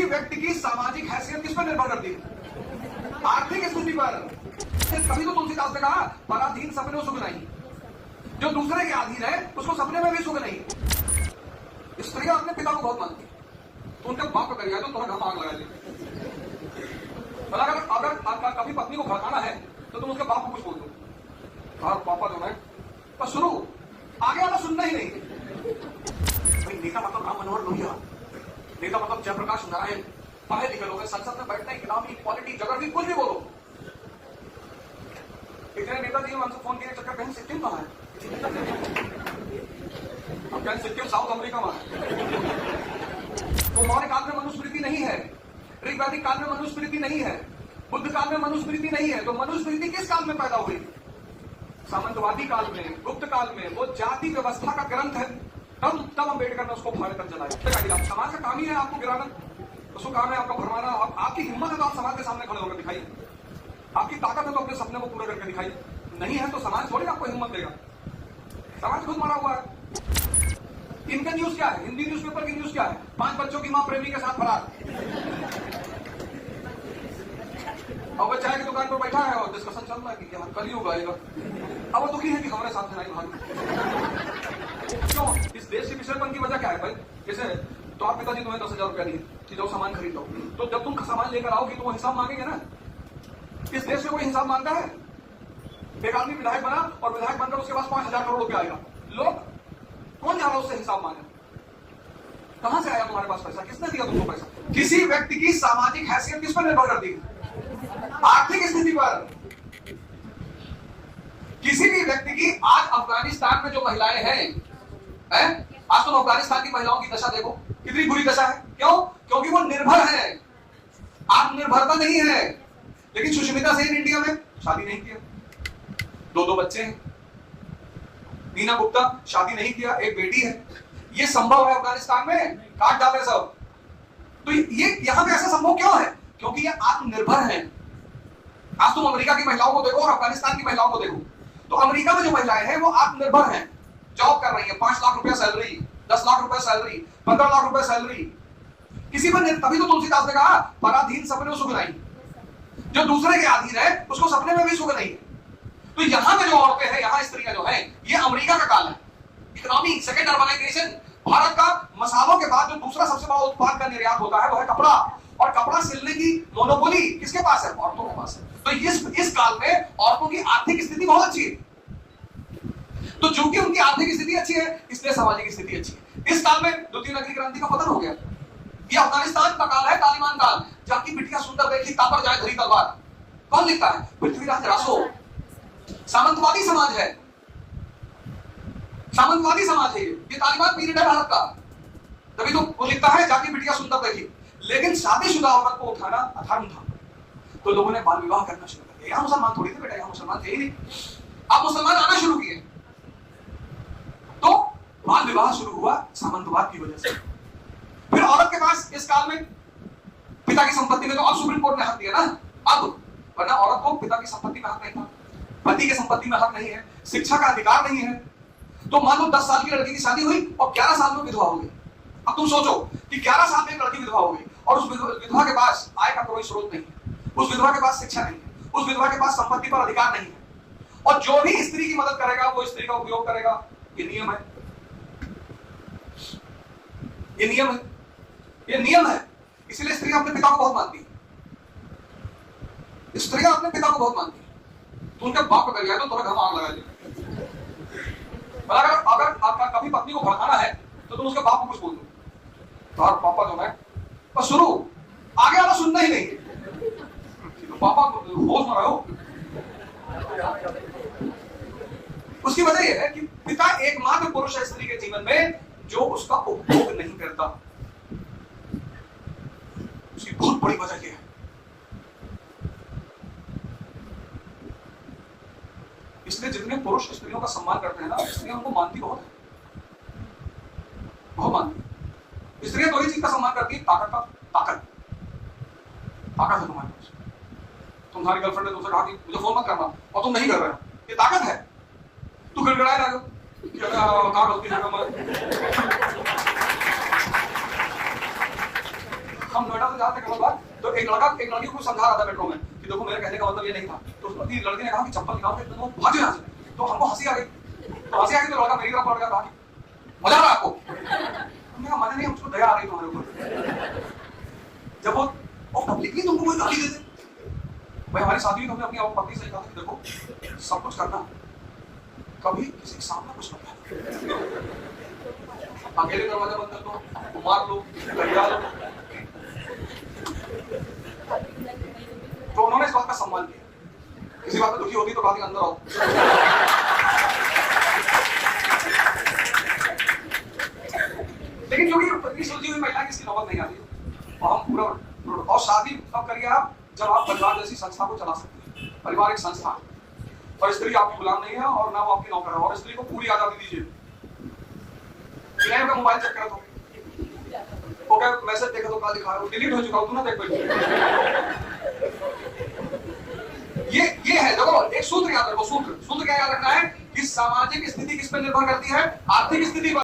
व्यक्ति की सामाजिक हैसियत किस पर निर्भर करती है? आर्थिक स्थिति पर। कभी तो तुलसीदास ने कहा, पराधीन सपने सुख नहीं, जो दूसरे के अधीन है उसको सपने में भी सुख नहीं। स्त्रियां अपने पिता को बहुत मानती, तो उनके बाप को करिए तो तुम्हें घर आग लगा देते। अगर आपका कभी पत्नी को भड़काना है तो तुम उसके बाप को कुछ बोल दो, पापा जो है बस शुरू, आगे वाला सुनना ही नहीं। भाई नेता मतलब राम मनोहर लोहिया, नेता मतलब जयप्रकाश नारायण, पढ़े लिखे लोग, संसद में बैठना, इकोनॉमी, पॉलिटिक्स, जोग्राफी, कुछ भी बोलो। इतने नेताजी ने हमसे फोन किया, चक्कर कहीं सिक्किम कहाँ है? अब कहीं सिक्किम साउथ अमेरिका में है। तो मौर्य काल में मनुस्मृति नहीं है, ऋग्वैदिक काल में मनुस्मृति नहीं है, बुद्ध काल में मनुस्मृति नहीं है। तो मनुस्मृति किस काल में पैदा हुई? सामंतवादी काल में, गुप्त काल में। वो जाति व्यवस्था का ग्रंथ है, तब अम्बेडकर ने उसको फाड़े कर जलाया। समाज का काम ही है आपको गिराना, उसको काम है आपका भरमाना। आपकी हिम्मत है तो आप समाज के सामने खड़े होकर दिखाइए, आपकी ताकत है तो अपने सपने को पूरा करके दिखाइए। नहीं है तो समाज थोड़ी आपको हिम्मत देगा, समाज खुद मरा हुआ है। इनका न्यूज क्या है? हिंदी न्यूज़पेपर की न्यूज क्या है? 5 बच्चों की मां प्रेमी के साथ फरार, और वो चाय की दुकान पर बैठा है और डिस्कशन चल रहा है कि क्या कलयुग आएगा। अब वो दुखी है कि हमारे साथ नहीं भाग। क्यों? इस देश के पिछड़ेपन की वजह क्या है भाई? जैसे तो आप पिताजी तुम्हें 10,000 रुपया दिए कि जाओ सामान खरीद लो, तो जब तुम सामान लेकर आओगी तो वो हिसाब मांगेंगे ना। इस देश में कोई हिसाब मांगता है? एक आदमी विधायक बना और विधायक बनकर उसके पास 5,000 करोड़ रुपया आएगा, लोग कौन जा रहा है उससे हिसाब मांगे? कहां से आया तुम्हारे पास पैसा? किसने दिया तुमको पैसा? किसी व्यक्ति की सामाजिक हैसियत किस पर निर्भर करती है? आर्थिक स्थिति पर। किसी भी व्यक्ति की, आज अफगानिस्तान में जो महिलाएं हैं, आज तुम अफगानिस्तान की महिलाओं की दशा देखो, कितनी बुरी दशा है। क्यों? क्योंकि वो निर्भर है, आत्मनिर्भरता नहीं है। लेकिन सुष्मिता सेन इंडिया में शादी नहीं किया, 2 बच्चे हैं। नीना गुप्ता शादी नहीं किया, एक बेटी है। ये संभव है अफगानिस्तान में? काट डाले सब। तो ये यहां पे ऐसा संभव क्यों है? क्योंकि ये आत्मनिर्भर है। आज तुम अमेरिका की महिलाओं को देखो और अफगानिस्तान की महिलाओं को देखो, तो अमेरिका में जो महिलाएं हैं वो आत्मनिर्भर हैं, जॉब कर रही है, 5 लाख रुपया सैलरी, 10 लाख रुपया सैलरी, 15 लाख रुपया सैलरी। किसी पर तभी तो तुलसीदास ने कहा, पराधीन सपने सुख नहीं, जो दूसरे के अधीन है उसको सपने में भी सुख नहीं। तो यहां में जो औरतें हैं, यहां स्त्रियां जो हैं, ये अमेरिका का काल है। Economy, second urbanisation. भारत का मसालों के बाद जो दूसरा सबसे बड़ा उत्पाद का निर्यात होता है वो है कपड़ा, और कपड़ा सिलने की मोनोपोली किसके पास है? औरतों के पास है। तो इस काल में औरतों की आर्थिक स्थिति बहुत अच्छी है। तो चूंकि उनकी आर्थिक स्थिति अच्छी है इसलिए सामाजिक स्थिति अच्छी है। इस काल में द्वितीय नगरी क्रांति का पतन हो गया। ये अफगानिस्तान का काल है, तालिबान काल। जाकी बिटिया सुंदर देखी तापर जाए धरी तलवार, कौन लिखता है? पृथ्वीराज रासो। सामंतवादी समाज है, सामंतवादी समाज है ये तालिबान पीरियड है भारत का। तभी तो वो लिखता है जाकी बिटिया सुंदर देखी। लेकिन शादीशुदा औरत को उठाना अधर्म था, तो लोगों ने बाल विवाह करना शुरू कर दिया। यहाँ मुसलमान थोड़ी थे बेटा, यहाँ मुसलमान थे ही नहीं। अब मुसलमान आना शुरू किए तो बाल विवाह शुरू हुआ सामंतवाद की वजह से। फिर औरत के पास इस काल में पिता की संपत्ति में, तो अब सुप्रीम कोर्ट ने हक दिया ना अब, वरना औरत को पिता की संपत्ति में हक नहीं था, पति की संपत्ति में हक नहीं है, शिक्षा का अधिकार नहीं है। तो मान लो 10 साल की लड़की की शादी हुई और 11 साल में विधवा हो गई। अब तुम सोचो कि 11 साल में एक लड़की विधवा हो गई और उस विधवा के पास आय का कोई स्रोत नहीं है, उस विधवा के पास शिक्षा नहीं है, उस विधवा के पास संपत्ति पर अधिकार नहीं है, और जो भी स्त्री की मदद करेगा वो स्त्री का उपयोग करेगा। ये नियम है, ये नियम है, ये नियम है। इसलिए स्त्रियां अपने पिता को बहुत मानती है, स्त्रियां अपने पिता को बहुत मानती है। तो उनके बाप को कर गया तो थोड़ा घर आग लगा देगा। अगर आपका कभी पत्नी को भड़काना है तो तुम उसके बाप को कुछ बोल दो, पापा जो है बस शुरू, आगे वाला सुनना ही नहीं। तो पापा होश में रहो। उसकी वजह यह है कि पिता एकमात्र पुरुष है स्त्री के जीवन में जो उसका उपभोग नहीं करता। उसकी बहुत बड़ी वजह यह है। इसलिए जितने पुरुष स्त्रियों का सम्मान करते हैं ना, स्त्रियां उनको मानती बहुत है, बहुत मानती। स्त्रियां दो ही चीज का सम्मान करती है, ताकत का, ताकत है तुम्हारे पास। तुम्हारी गर्लफ्रेंड ने तुमसे कहा कि मुझे फोन मत करना और तुम नहीं कर रहे हो, ये ताकत है। तू गिड़गिड़ाए ना हम नोएडा से जाते कमल बाग, तो एक लड़की को समझा रहा था मेट्रो में कि देखो मेरे कहने का मतलब ये नहीं था। तो उस लड़की ने कहा कि चप्पल निकाल के तुम भागो यहाँ से। तो हमको हंसी आ गई, तो लड़का मेरी तरफ पड़ गया, कहा मजा आ रहा आपको? हमने कहा मजा नहीं, हमको दया आ रही तुम्हारे ऊपर। जब वो पब्लिकली तुमको कोई गाली देते, भाई हमारी शादी में हमने अपनी पत्नी से कहा कि देखो सब कुछ करना, कभी किसी के सामने कुछ मत करना, अकेले दरवाजा बंद कर दो, मार लो, लगा लो। तो उन्होंने इस बात का सम्मान किया। किसी बात में दुखी होती तो कहा कि अंदर आओ। लेकिन क्योंकि पत्नी सुलझी हुई महिला की इसकी नौबत नहीं आती, और हम पूरा और शादी तब करिए आप जब आप परिवार जैसी संस्था को चला सकते हैं। परिवार एक संस्था है और स्त्री आपकी गुलाम नहीं है और ना वो आपकी नौकर है, और स्त्री को पूरी आजादी दीजिए। मोबाइल चेक करा तो ओके मैसेज देखा तो क्या लिखा है, डिलीट हो चुका, तू ना देख पाई। ये है, देखो एक सूत्र याद रखो। सूत्र क्या याद रखना है कि सामाजिक स्थिति किस पर निर्भर करती है? आर्थिक स्थिति पर।